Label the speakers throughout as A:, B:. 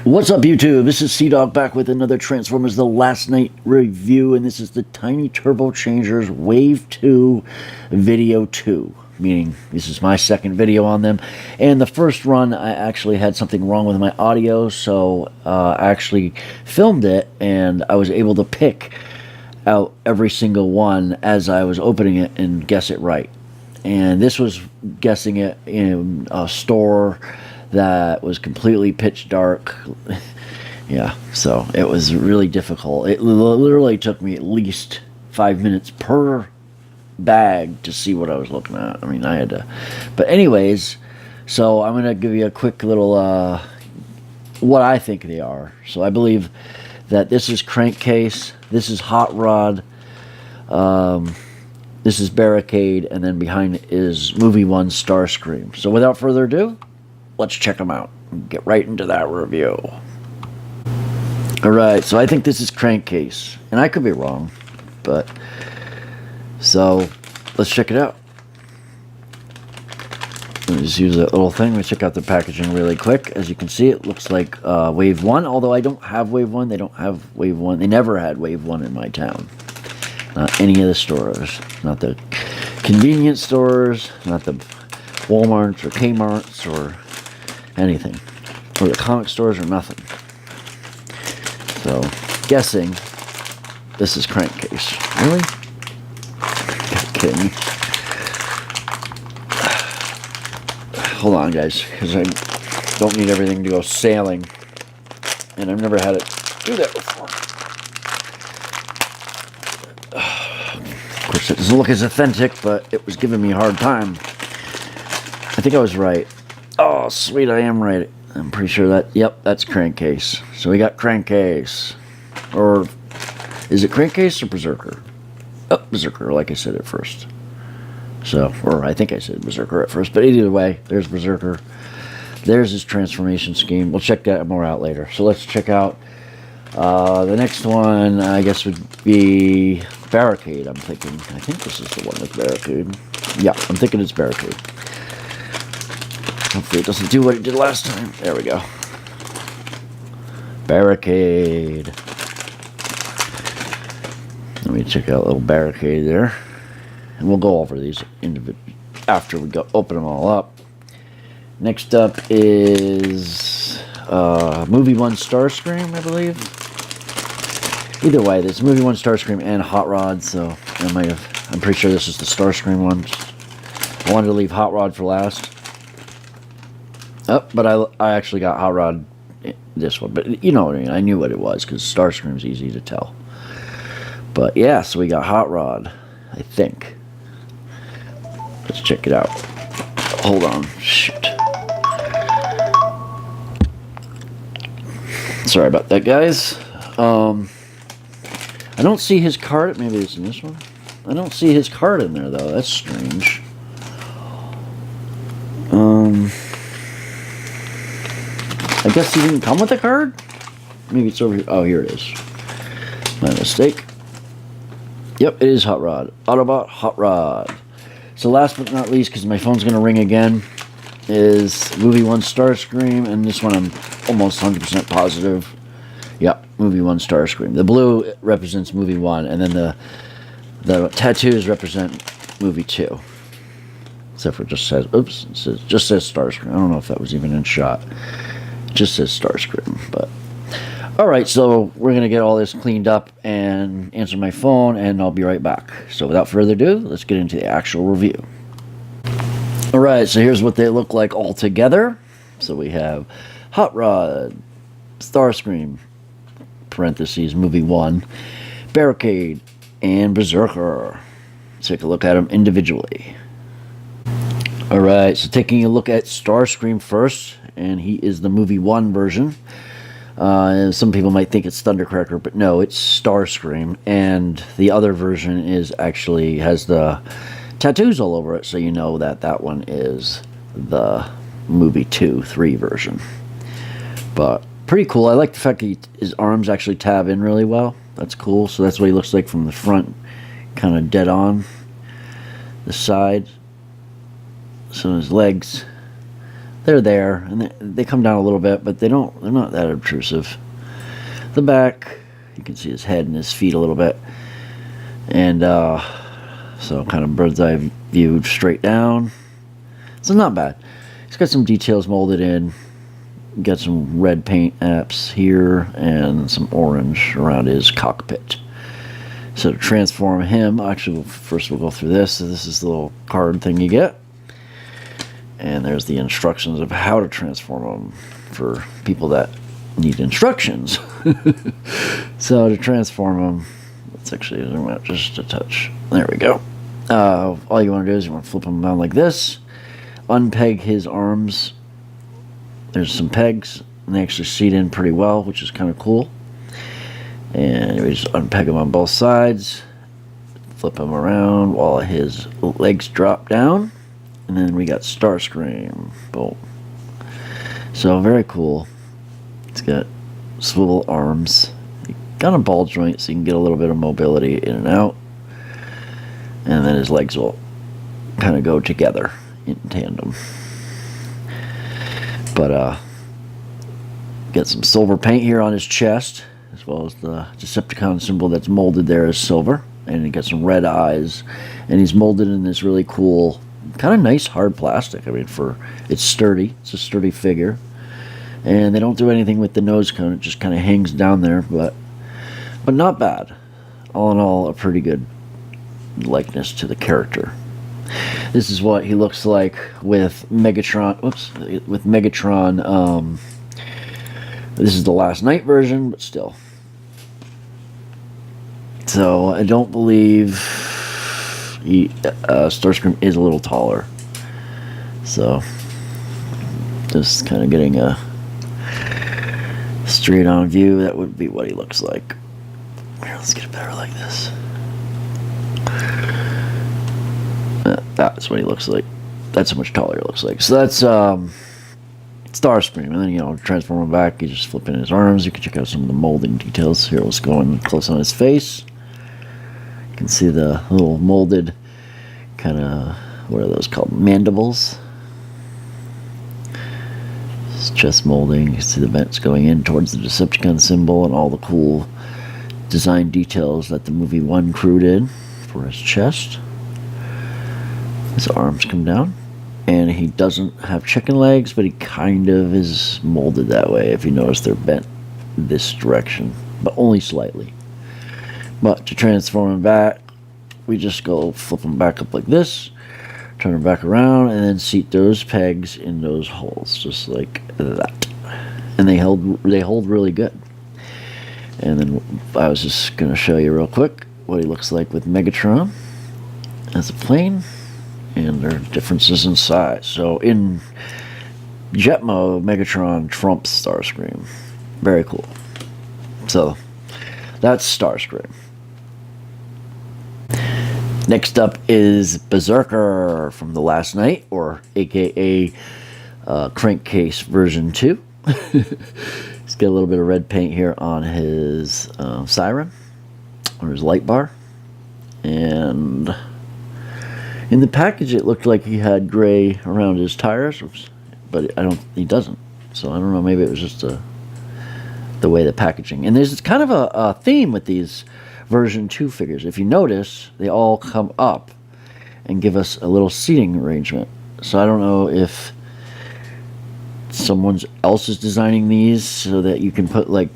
A: What's up, YouTube? This is Sea-Dog back with another Transformers The Last Night review, and this is the Tiny Turbo Changers Wave 2 Video 2, meaning this is my second video on them. And the first run, I actually had something wrong with my audio, so I actually filmed it, and I was able to pick out every single one as I was opening it and guess it right. And this was guessing it in a store that was completely pitch dark. Yeah, so it was really difficult. It literally took me at least 5 minutes per bag to see what I was looking at. I mean, I had to. But anyways, so I'm going to give you a quick little what I think they are. So I believe that this is Crankcase, this is Hot Rod, this is Barricade, and then behind it is Movie 1 Starscream. So without further ado, let's check them out and get right into that review. Alright, so I think this is Crankcase, and I could be wrong, but so let's check it out. Let me just use that little thing. Let me check out the packaging really quick. As you can see, it looks like Wave 1, although I don't have Wave 1. They don't have Wave 1. They never had Wave 1 in my town. Not any of the stores. Not the convenience stores, not the Walmarts or Kmarts or anything, or the comic stores or nothing. So, guessing this is Crankcase. Really? You're kidding me. Hold on, guys, because I don't need everything to go sailing, and I've never had it do that before. Of course, it doesn't look as authentic, but it was giving me a hard time. I think I was right. Oh, sweet, I am right. I'm pretty sure that, yep, that's Crankcase. So we got Crankcase. Or, is it Crankcase or Berserker? Oh, Berserker, like I said at first. So, or I think I said Berserker at first. But either way, there's Berserker. There's his transformation scheme. We'll check that more out later. So let's check out the next one, I guess, would be Barricade, I'm thinking. I think this is the one with Barricade. Yeah, I'm thinking it's Barricade. Hopefully it doesn't do what it did last time. There we go. Barricade. Let me check out a little Barricade there. And we'll go over these after we open them all up. Next up is Movie 1 Starscream, I believe. Either way, there's Movie 1 Starscream and Hot Rod, so I'm pretty sure this is the Starscream one. I wanted to leave Hot Rod for last. Oh, but I actually got Hot Rod, this one. But you know what I mean. I knew what it was, because Starscream's easy to tell. But yeah, so we got Hot Rod, I think. Let's check it out. Hold on. Shit. Sorry about that, guys. I don't see his card. Maybe it's in this one. I don't see his card in there, though. That's strange. I guess he didn't come with a card? Maybe it's over here. Oh, here it is. My mistake. Yep, it is Hot Rod. Autobot Hot Rod. So last but not least, because my phone's going to ring again, is Movie 1 Starscream, and this one I'm almost 100% positive. Yep, Movie 1 Starscream. The blue represents Movie 1, and then the tattoos represent Movie 2. Except for it just says, oops, it just says Starscream. I don't know if that was even in shot. It just says Starscream, but alright, so we're going to get all this cleaned up and answer my phone, and I'll be right back. So without further ado, let's get into the actual review. Alright, so here's what they look like all together. So we have Hot Rod, Starscream, parentheses, Movie 1, Barricade, and Berserker. Let's take a look at them individually. Alright, so taking a look at Starscream first, and he is the Movie 1 version. Some people might think it's Thundercracker, but no, it's Starscream, and the other version is actually has the tattoos all over it, so you know that that one is the Movie 2/3 version. But pretty cool. I like the fact that his arms actually tab in really well. That's cool. So that's what he looks like from the front, kind of dead on the side. So his legs they're there, and they come down a little bit, but they're not that obtrusive. The back, you can see his head and his feet a little bit, and so kind of bird's eye view straight down. So not bad. He's got some details molded in. Got some red paint apps here and some orange around his cockpit. So to transform him, actually, first we'll go through this. So this is the little card thing you get. And there's the instructions of how to transform him for people that need instructions. So to transform him, let's actually zoom out just a touch. There we go. All you want to do is you want to flip him around like this. Unpeg his arms. There's some pegs, and they actually seat in pretty well, which is kind of cool. And we just unpeg them on both sides, flip them around while his legs drop down, and then we got Starscream. Boom. So very cool. It's got swivel arms, got a ball joint so you can get a little bit of mobility in and out, and then his legs will kind of go together in tandem. But got some silver paint here on his chest, as well as the Decepticon symbol that's molded there is silver, and he got some red eyes, and he's molded in this really cool, kind of nice hard plastic. I mean, it's sturdy. It's a sturdy figure, and they don't do anything with the nose cone. It just kind of hangs down there, but not bad. All in all, a pretty good likeness to the character. This is what he looks like with Megatron. Whoops, with Megatron. This is the Last Night version, but still. So I don't believe Starscream is a little taller. So just kind of getting a straight-on view. That would be what he looks like. Here, let's get it better like this. That's what he looks like. That's how much taller he looks like. So that's Starscream. And then, transform him back. You just flip in his arms. You can check out some of the molding details. Here, let's go in close on his face. You can see the little molded kind of, what are those called? Mandibles. It's chest molding. You can see the vents going in towards the Decepticon symbol and all the cool design details that the movie 1 crew did for his chest. His arms come down, and he doesn't have chicken legs, but he kind of is molded that way. If you notice, they're bent this direction, but only slightly. But to transform him back, we just go flip him back up like this, turn him back around, and then seat those pegs in those holes, just like that. And they hold really good. And then I was just going to show you real quick what he looks like with Megatron as a plane. And there are differences in size. So in jet mode, Megatron trumps Starscream. Very cool. So that's Starscream. Next up is Berserker from the Last Night, or aka Crankcase version 2. He's got a little bit of red paint here on his siren, or his light bar. And in the package, it looked like he had gray around his tires, but he doesn't. So I don't know, maybe it was just the way the packaging. And there's kind of a theme with these version 2 figures. If you notice, they all come up and give us a little seating arrangement. So I don't know if someone else is designing these so that you can put like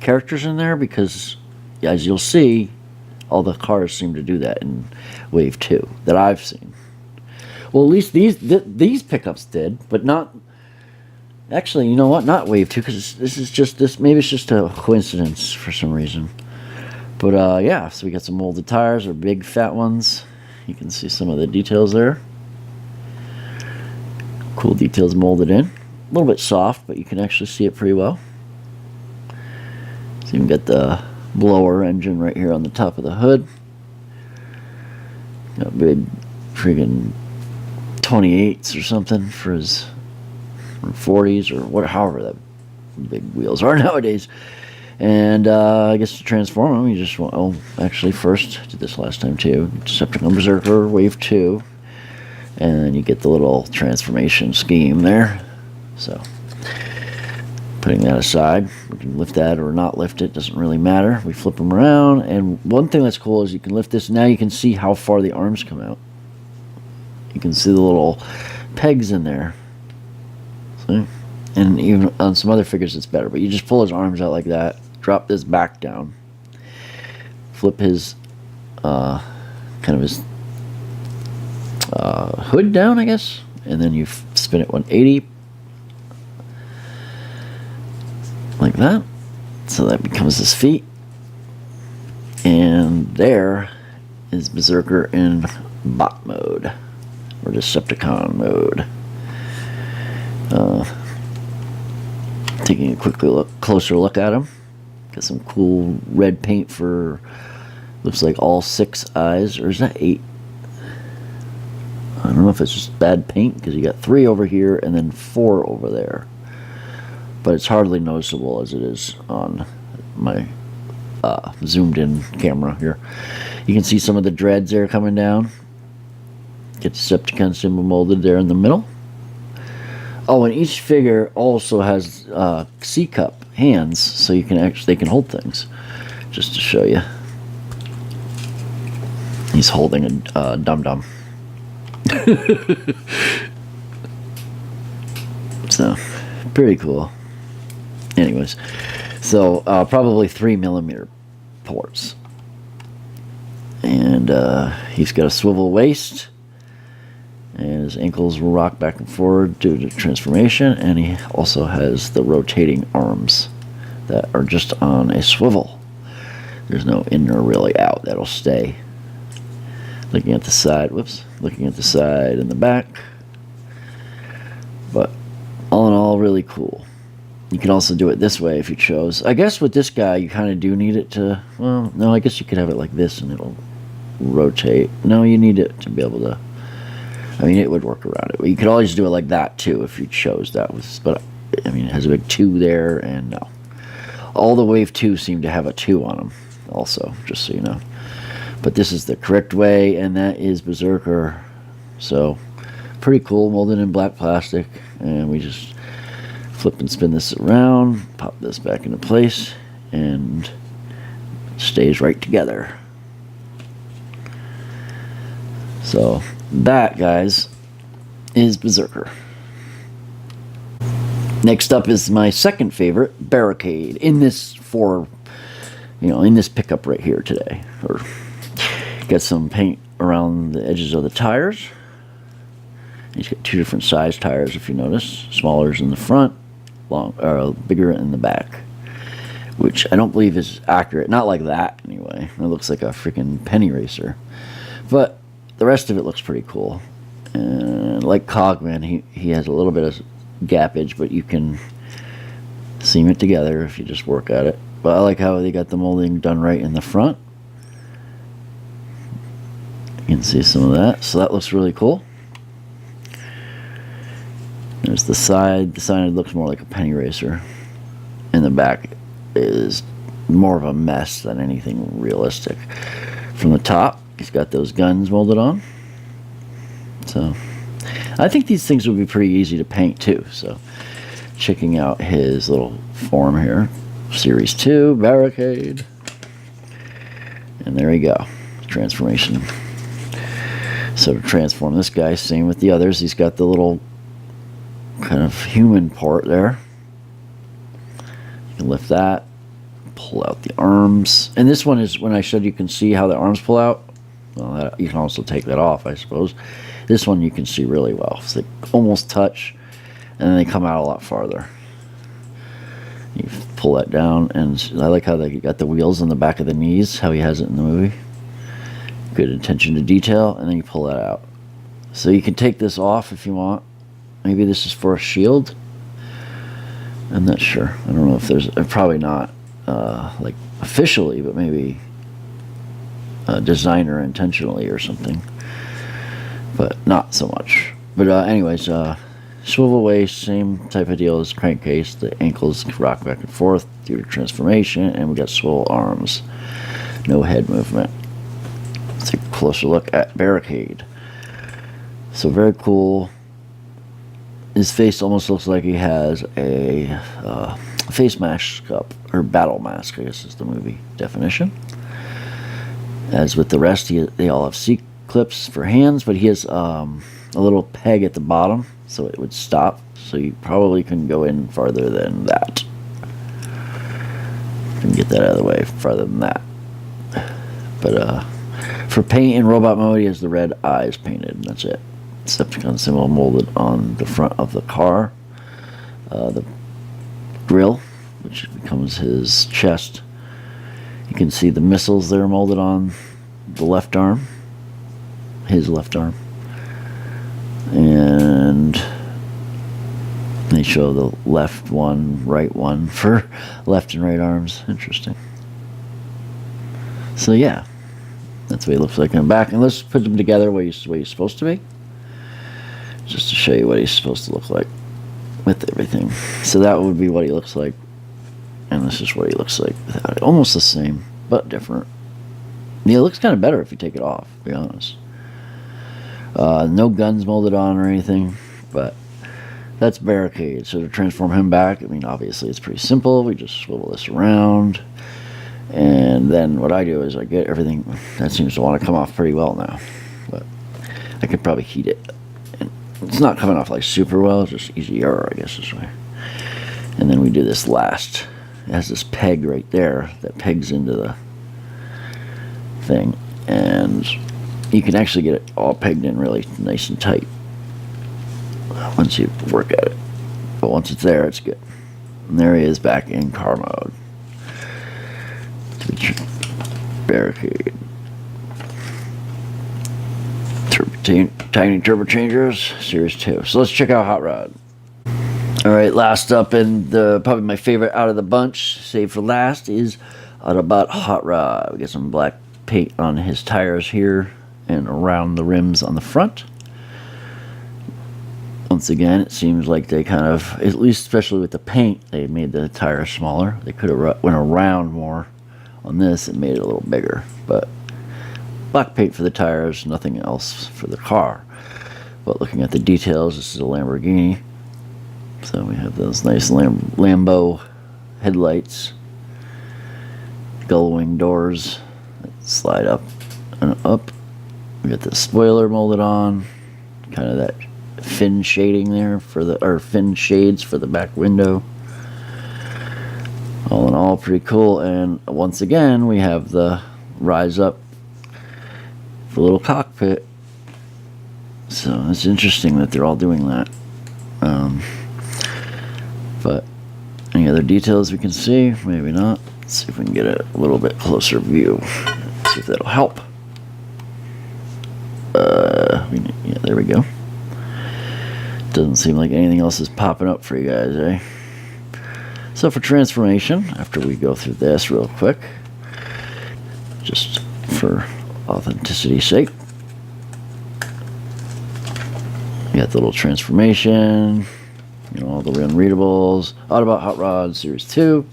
A: characters in there, because as you'll see, all the cars seem to do that in Wave 2 that I've seen. Well, at least these pickups did, but not... Actually, you know what? Not Wave 2, because maybe it's just a coincidence for some reason. But, yeah, so we got some molded tires, or big fat ones. You can see some of the details there. Cool details molded in. A little bit soft, but you can actually see it pretty well. So you can get the blower engine right here on the top of the hood. Got big friggin' 28s or something for his 40s, or however that big wheels are nowadays. And I guess to transform them, you just want, actually first, did this last time too, Decepticon Berserker Wave 2. And then you get the little transformation scheme there. So, putting that aside, we can lift that or not lift it, doesn't really matter. We flip them around, and one thing that's cool is you can lift this. Now you can see how far the arms come out. You can see the little pegs in there. See? And even on some other figures it's better, but you just pull his arms out like that, drop this back down, flip his kind of his hood down, I guess, and then you spin it 180 like that, so that becomes his feet. And there is Berserker in bot mode or Decepticon mode. Taking a closer look at him. Got some cool red paint for, looks like all 6 eyes, or is that 8? I don't know if it's just bad paint, because you got 3 over here and then 4 over there. But it's hardly noticeable as it is on my zoomed in camera here. You can see some of the dreads there coming down. Get the Decepticon symbol molded there in the middle. Oh, and each figure also has C-cup hands, so you can they can hold things. Just to show you, he's holding a dum-dum. So, pretty cool. Anyways, so probably 3mm ports, and he's got a swivel waist. And his ankles will rock back and forward due to transformation, and he also has the rotating arms that are just on a swivel. There's no in or really out, that'll stay. Looking at the side, looking at the side and the back. But all in all, really cool. You can also do it this way if you chose. I guess with this guy, you kind of do need it to, well, no, I guess you could have it like this and it'll rotate. No, you need it to be able to, I mean, it would work around it. You could always do it like that, too, if you chose that. But, I mean, it has a big 2 there, and no. All the Wave 2 seem to have a 2 on them, also, just so you know. But this is the correct way, and that is Berserker. So, pretty cool, molded in black plastic. And we just flip and spin this around, pop this back into place, and it stays right together. So, that, guys, is Berserker. Next up is my second favorite, Barricade, in this in this pickup right here today. Or got some paint around the edges of the tires. He's got 2 different size tires, if you notice. Smaller in the front, bigger in the back, which I don't believe is accurate. Not like that, anyway. It looks like a freaking penny racer, but the rest of it looks pretty cool. And like Cogman, he has a little bit of gappage, but you can seam it together if you just work at it. But I like how they got the molding done right in the front. You can see some of that, so that looks really cool. There's the side. The side looks more like a penny racer. And the back is more of a mess than anything realistic. From the top, he's got those guns molded on. So, I think these things would be pretty easy to paint too. So, checking out his little form here. Series 2, Barricade. And there we go. Transformation. So, to transform this guy, same with the others. He's got the little kind of human part there. You can lift that. Pull out the arms. And this one is, when I showed you can see how the arms pull out. Well, you can also take that off, I suppose. This one you can see really well. So they almost touch, and then they come out a lot farther. You pull that down, and I like how they got the wheels on the back of the knees, how he has it in the movie. Good attention to detail, and then you pull that out. So you can take this off if you want. Maybe this is for a shield. I'm not sure. I don't know if there's, probably not like officially, but maybe a designer intentionally or something. But not so much. But anyways, swivel waist, same type of deal as crankcase. The ankles rock back and forth due to transformation, and we got swivel arms. No head movement. Let's take a closer look at Barricade. So very cool. His face almost looks like he has a face mask up, or battle mask, I guess is the movie definition. As with the rest, they all have C-clips for hands, but he has a little peg at the bottom, so it would stop. So you probably couldn't go in farther than that. Can get that out of the way farther than that. But for paint in robot mode, he has the red eyes painted, and that's it. Decepticon symbol molded on the front of the car. The grill, which becomes his chest. You can see the missiles there molded on the left arm. His left arm. And they show the left one, right one for left and right arms. Interesting. So yeah, that's what he looks like in the back. And let's put them together where he's supposed to be. Just to show you what he's supposed to look like with everything. So that would be what he looks like. And this is what he looks like without it. Almost the same, but different. Yeah, it looks kind of better if you take it off, to be honest. No guns molded on or anything, but that's Barricade. So to transform him back, I mean, obviously it's pretty simple. We just swivel this around. And then what I do is I get everything. That seems to want to come off pretty well now. But I could probably heat it. And it's not coming off like super well. It's just easier, I guess, this way. And then we do this last. It has this peg right there that pegs into the thing. And you can actually get it all pegged in really nice and tight once you work at it. But once it's there, it's good. And there he is back in car mode. Barricade. Tiny Turbo Changers, Series 2. So let's check out Hot Rod. Alright, last up, and probably my favorite out of the bunch, saved for last, is Autobot Hot Rod. We get some black paint on his tires here and around the rims on the front. Once again, it seems like they kind of, at least especially with the paint, they made the tires smaller. They could have went around more on this and made it a little bigger. But black paint for the tires, nothing else for the car. But looking at the details, this is a Lamborghini. So we have those nice Lambo headlights, gull-wing doors that slide up and up. We got the spoiler molded on, kind of that fin shading there fin shades for the back window. All in all, pretty cool. And once again, we have the rise up, the little cockpit. So it's interesting that they're all doing that. But any other details we can see? Maybe not. Let's see if we can get a little bit closer view. See if that'll help. Yeah, there we go. Doesn't seem like anything else is popping up for you guys, eh? So for transformation, after we go through this real quick, just for authenticity's sake, you got the little transformation, you know, all the unreadables, Autobot Hot Rod Series 2.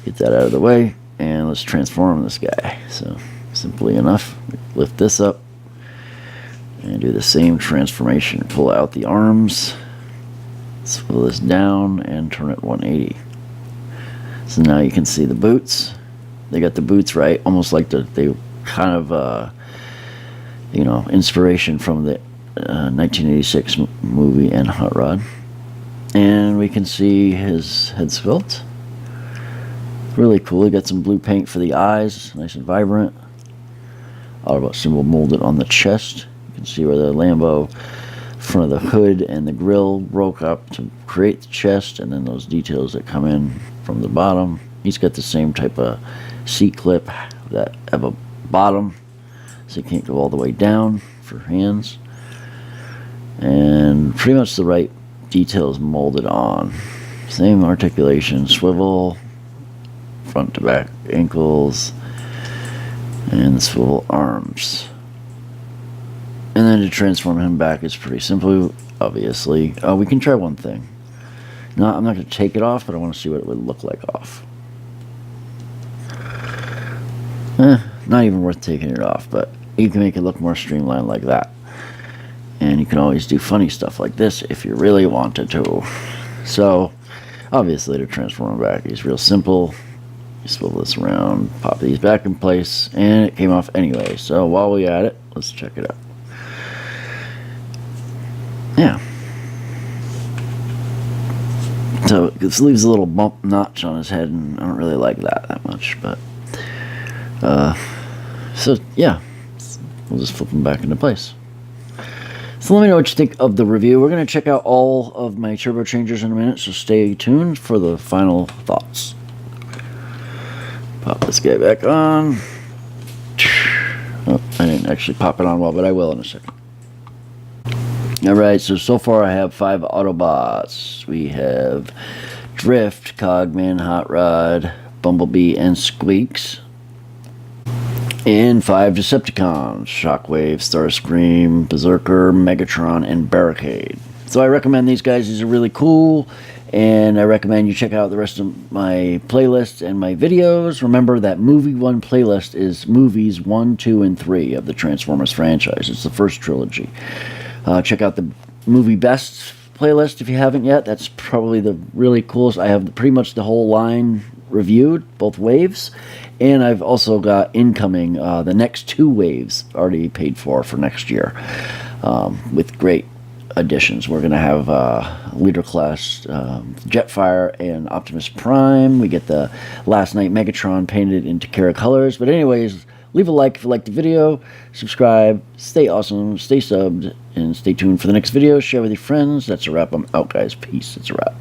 A: Get that out of the way, and let's transform this guy. So simply enough, lift this up and do the same transformation. Pull out the arms, swivel this down, and turn it 180. So now you can see the boots. They got the boots right, almost like they kind of, you know, inspiration from the 1986 movie and Hot Rod. And we can see his head sculpt. Really cool. He got some blue paint for the eyes, nice and vibrant. Autobot symbol molded on the chest. You can see where the Lambo front of the hood and the grill broke up to create the chest, and then those details that come in from the bottom. He's got the same type of C-clip that have a bottom, so you can't go all the way down for hands. And pretty much the right details molded on. Same articulation, swivel, front to back ankles, and swivel arms. And then to transform him back is pretty simple, obviously. We can try one thing. No, I'm not going to take it off, but I want to see what it would look like off. Not even worth taking it off, but you can make it look more streamlined like that. And you can always do funny stuff like this if you really wanted to. So, obviously to transform him back, he's real simple. You swivel this around, pop these back in place, and it came off anyway. So while we're at it, let's check it out. Yeah. So this leaves a little bump notch on his head, and I don't really like that much, but so yeah, we'll just flip him back into place. So let me know what you think of the review. We're going to check out all of my turbo changers in a minute, so stay tuned for the final thoughts. Pop this guy back on. Oh, I didn't actually pop it on well, but I will in a second. Alright, so far I have 5 Autobots. We have Drift, Cogman, Hot Rod, Bumblebee, and Squeaks. And 5 Decepticons, Shockwave, Starscream, Berserker, Megatron, and Barricade. So I recommend these guys. These are really cool, and I recommend you check out the rest of my playlists and my videos. Remember that Movie 1 playlist is movies 1, 2, and 3 of the Transformers franchise. It's the first trilogy. Check out the Movie Best playlist if you haven't yet. That's probably the really coolest. I have pretty much the whole line reviewed, both waves, and I've also got incoming the next 2 waves already paid for next year, with great additions. We're going to have Leader Class Jetfire and Optimus Prime. We get the Last Night Megatron painted into Kara colors. But anyways, leave a like if you liked the video, subscribe, stay awesome, stay subbed, and stay tuned for the next video. Share with your friends. That's a wrap. I'm out, guys. Peace. It's a wrap.